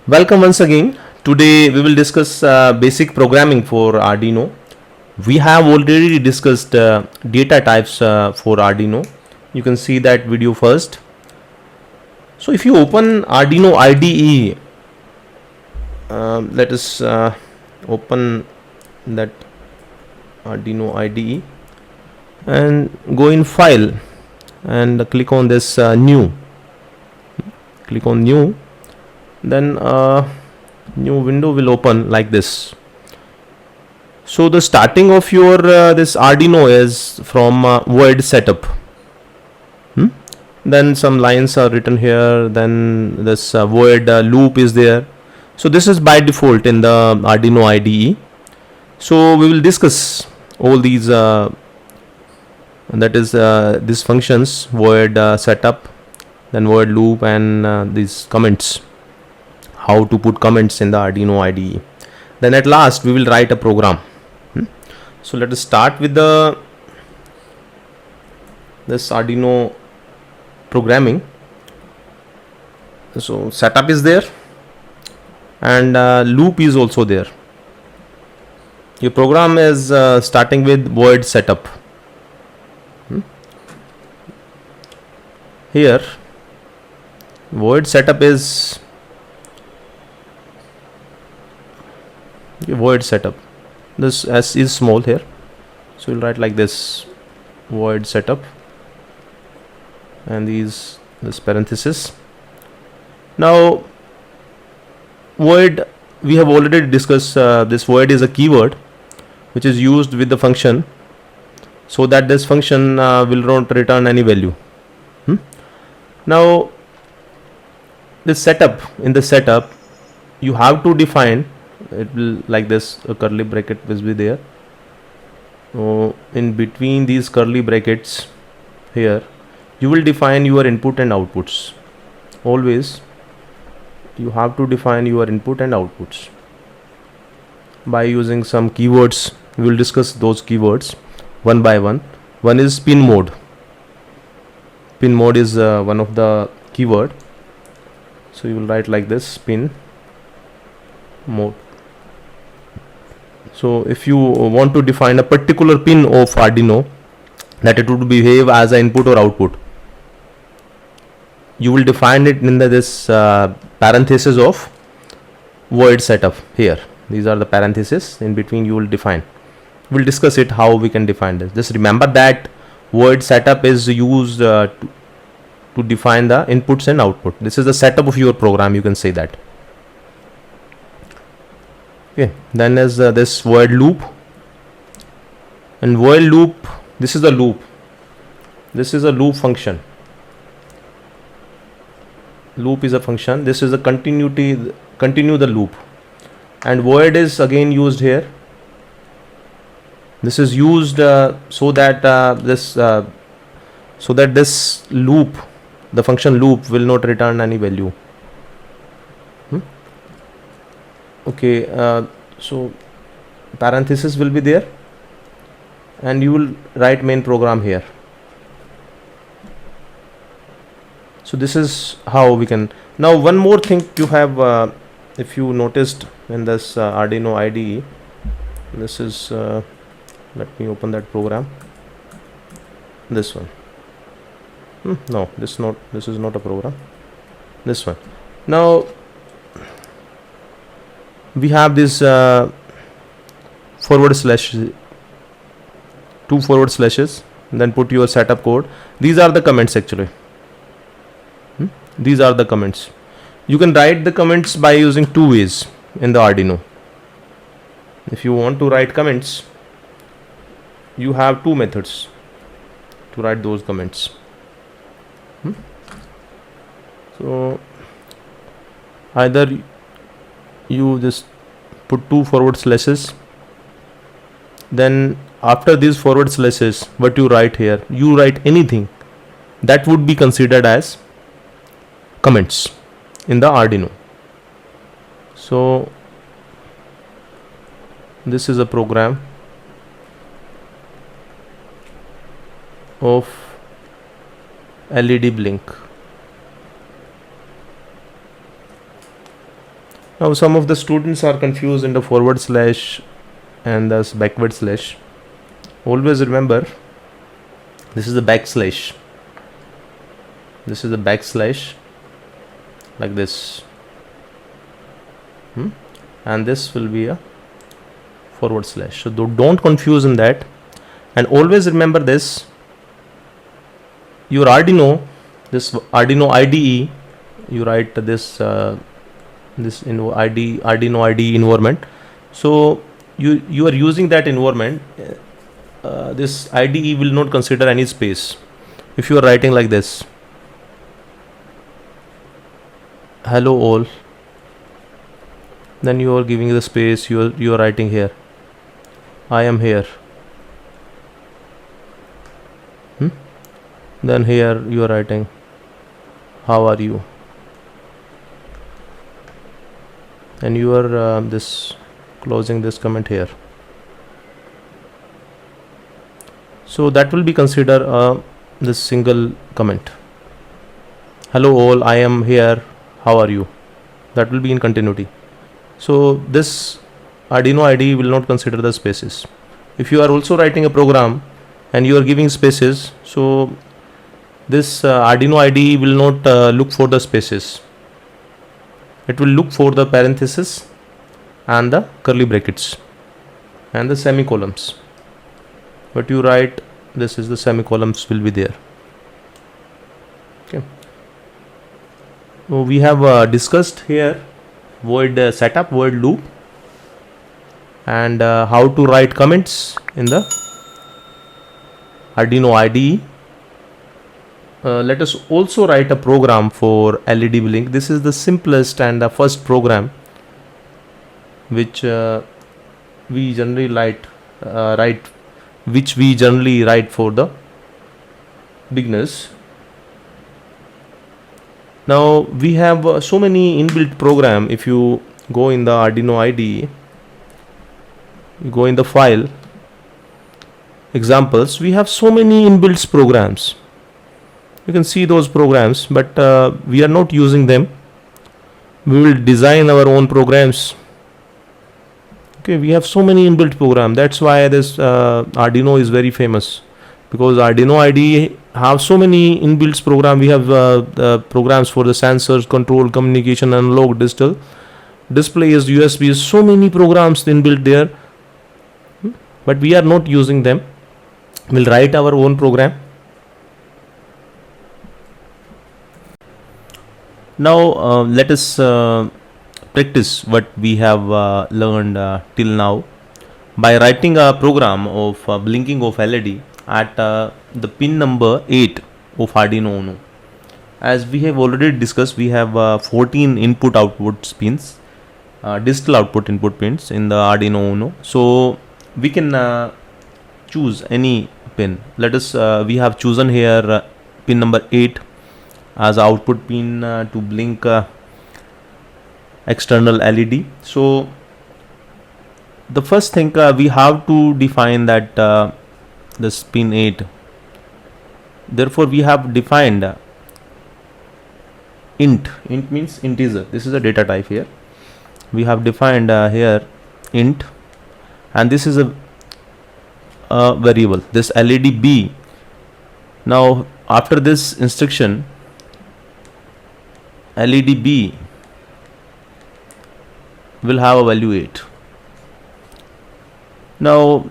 Welcome once again. Today we will discuss basic programming for Arduino. We have already discussed data types for Arduino. You can see that video first. So if you open Arduino IDE, let us open that Arduino IDE and go in File and click on this New. Click on New. Then new window will open like this. So the starting of your this Arduino is from void setup. Then some lines are written here. Then this void loop is there. So this is by default in the Arduino IDE. So we will discuss all these that is these functions, void setup, then void loop, and these comments, how to put comments in the Arduino IDE. Then at last we will write a program. So let us start with this Arduino programming. So setup is there and loop is also there. Your program is starting with void setup. Here void setup is void setup. This s is small here, so we'll write like this: void setup, and this parenthesis. Now void, we have already discussed this void is a keyword which is used with the function so that this function will not return any value. Now this setup, in the setup you have to define, it will like this, a curly bracket will be there. In between these curly brackets here you will define your input and outputs. Always you have to define your input and outputs by using some keywords. We will discuss those keywords one by one. One is pin mode. Pin mode is one of the keyword, so you will write like this: pin mode. So if you want to define a particular pin of Arduino that it would behave as an input or output, you will define it in this parenthesis of void setup here. These are the parentheses, in between you will define. We'll discuss it how we can define this. Just remember that void setup is used to define the inputs and output. This is the setup of your program, you can say that. Okay, then is this void loop. And void loop, this is the loop. This is a loop function. Loop is a function. This is a continue the loop. And void is again used here. This is used so that this loop, the function loop, will not return any value. Okay, so parenthesis will be there and you will write main program here. So this is how we can. Now one more thing you have, if you noticed in this Arduino IDE, this is let me open that program. This one. No, this is not a program. This one. Now we have this forward slash, 2 forward slashes, and then put your setup code. These are the comments actually. These are the comments. You can write the comments by using 2 ways in the Arduino. If you want to write comments, you have 2 methods to write those comments. So either you just put 2 forward slashes, then after these forward slashes, what you write here, you write anything that would be considered as comments in the Arduino. So this is a program of LED blink. Now some of the students are confused in the forward slash and the backward slash. Always remember, this is the backslash. This is the backslash, like this. And this will be a forward slash. So don't confuse in that. And always remember this. Your Arduino, this Arduino IDE, you write this Arduino IDE environment. So you are using that environment. This IDE will not consider any space. If you are writing like this, hello all, then you are giving the space. You are writing here, I am here. Then here you are writing, how are you? And you are this closing this comment here. So that will be considered this single comment. Hello all, I am here, how are you? That will be in continuity. So this Arduino IDE will not consider the spaces. If you are also writing a program and you are giving spaces, so this Arduino IDE will not look for the spaces. It will look for the parenthesis and the curly brackets and the semicolons. But you write, this is the semicolons will be there. Okay. So we have discussed here void setup, void loop, and how to write comments in the Arduino IDE. Let us also write a program for LED blink. This is the simplest and the first program which we generally write for the beginners. Now we have so many inbuilt program. If you go in the Arduino IDE, you go in the file examples, we have so many inbuilt programs. You can see those programs, but we are not using them. We will design our own programs. Okay, we have so many inbuilt program. That's why this Arduino is very famous, because Arduino IDE have so many inbuilt program. We have programs for the sensors, control, communication, analog, digital, displays, USBs. So many programs inbuilt there, but we are not using them. We'll write our own program. Now let us practice what we have learned till now by writing a program of blinking of LED at the pin number 8 of Arduino Uno. As we have already discussed, we have 14 input output pins, digital output input pins in the Arduino Uno. So we can choose any pin. Let us we have chosen here pin number 8 as output pin to blink external LED. So the first thing we have to define that this pin 8. Therefore we have defined int. Int means integer. This is a data type here. We have defined here int, and this is a variable, this LED B. Now after this instruction, LED B will have a value 8. Now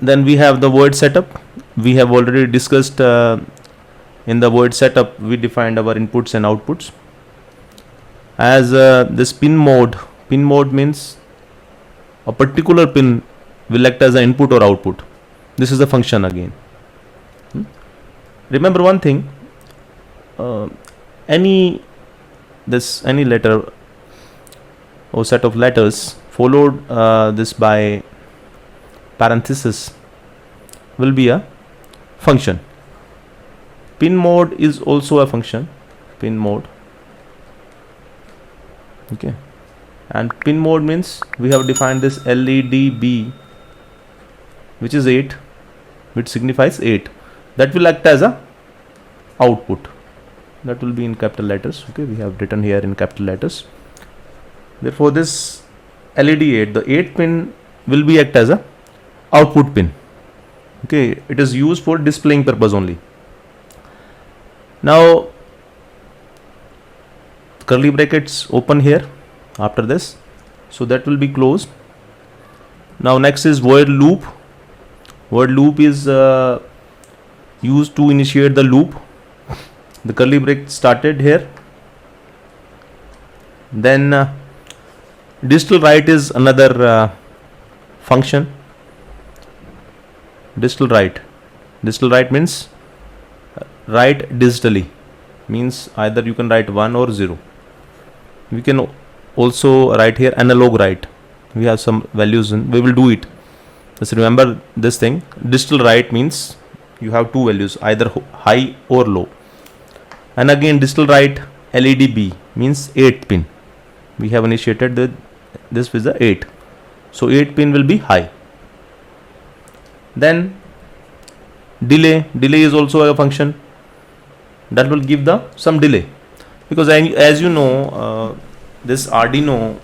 then we have the void setup. We have already discussed in the void setup we defined our inputs and outputs as this pin mode. Pin mode means a particular pin will act as an input or output. This is the function again. Remember one thing, any letter or set of letters followed this by parenthesis will be a function. Pin mode is also a function. Pin mode. Okay, and pin mode means we have defined this LED B, which is 8, which signifies 8. That will act as a output. That will be in capital letters. Okay, we have written here in capital letters. Therefore this LED 8, the 8 pin will be act as a output pin. Okay, it is used for displaying purpose only. Now curly brackets open here after this, so that will be closed. Now next is void loop. Void loop is used to initiate the loop. The curly bracket started here. Then digital write is another function. Digital write means write digitally, means either you can write 1 or 0. We can also write here analog write. We have some values in, we will do it. Just remember this thing. Digital write means you have two values, either high or low. And again digital write LED B means 8 pin. We have initiated this with the 8, so 8 pin will be high. Then delay is also a function that will give the some delay, because as you know, this Arduino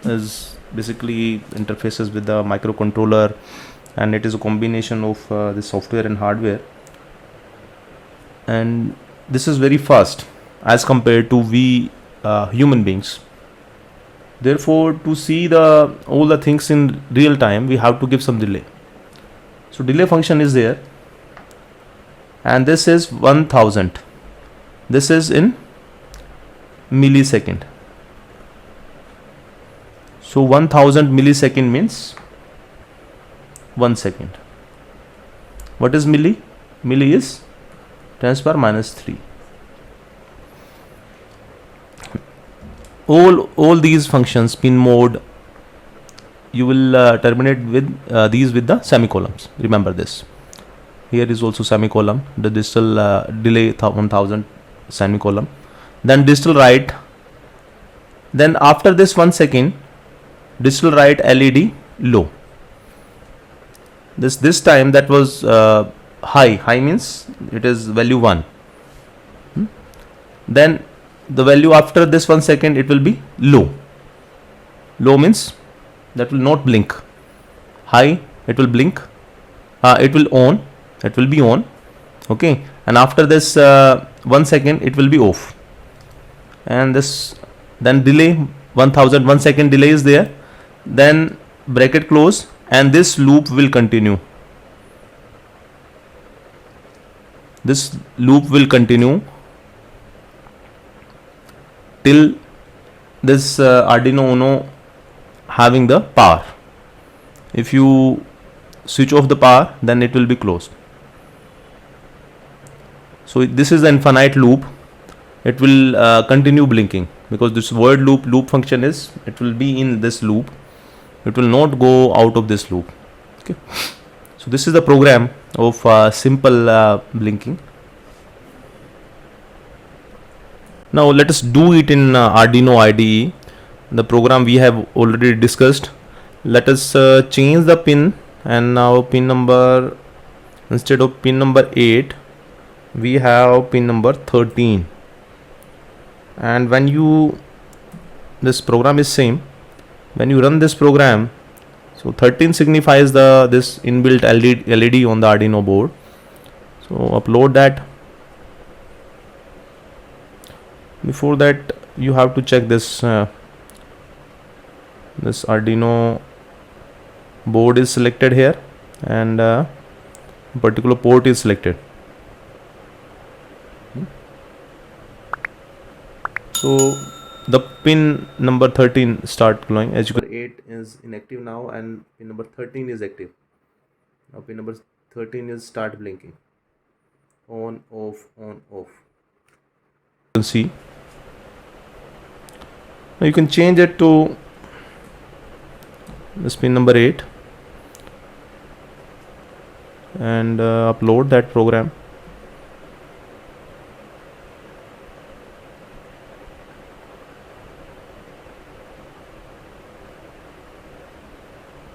is basically interfaces with the microcontroller, and it is a combination of the software and hardware, and this is very fast as compared to we human beings. Therefore, to see all the things in real time, we have to give some delay. So delay function is there, and this is 1000. This is in millisecond. So 1000 millisecond means 1 second. What is milli? Milli is 10 to the power -3. All these functions, pin mode, you will terminate with these with the semicolons. Remember this. Here is also semicolon. The digital delay 1000 semicolon. Then digital write. Then after this 1 second, digital write LED low. This time that was high. High means it is value 1. Then the value after this 1 second, it will be low. Low means that will not blink. High, it will blink. It will on. It will be on. Okay. And after this 1 second, it will be off. And this then delay 1000 1 second delay is there. Then bracket close, and this loop will continue. This loop will continue till this Arduino Uno having the power. If you switch off the power, then it will be closed. So this is the infinite loop. It will continue blinking, because this void loop function is, it will be in this loop. It will not go out of this loop. Okay. So this is the program of simple blinking. Now let us do it in Arduino IDE. The program we have already discussed. Let us change the pin, and now pin number, instead of pin number 8, we have pin number 13. And when this program is same, when you run this program, so 13 signifies this inbuilt LED on the Arduino board. So upload that. Before that, you have to check this this Arduino board is selected here, and particular port is selected. So the pin number 13 start glowing. As you can, 8 is inactive now, and pin number 13 is active. Now pin number 13 is start blinking. On, off, on, off. You can see. Now you can change it to this pin number 8 and upload that program.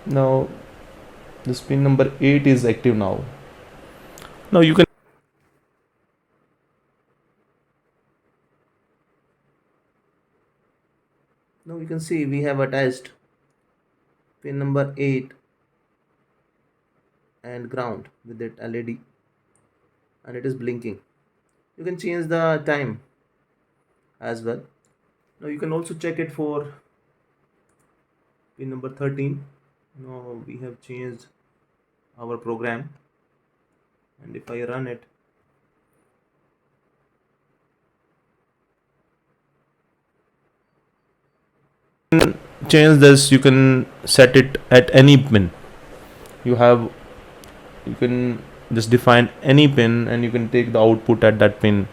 Now this pin number 8 is active now. Now you can Now you can see we have attached pin number 8 and ground with that LED, and it is blinking. You can change the time as well. Now you can also check it for pin number 13. Now we have changed our program, and if I run it, change this. You can set it at any pin you have. You can just define any pin and you can take the output at that pin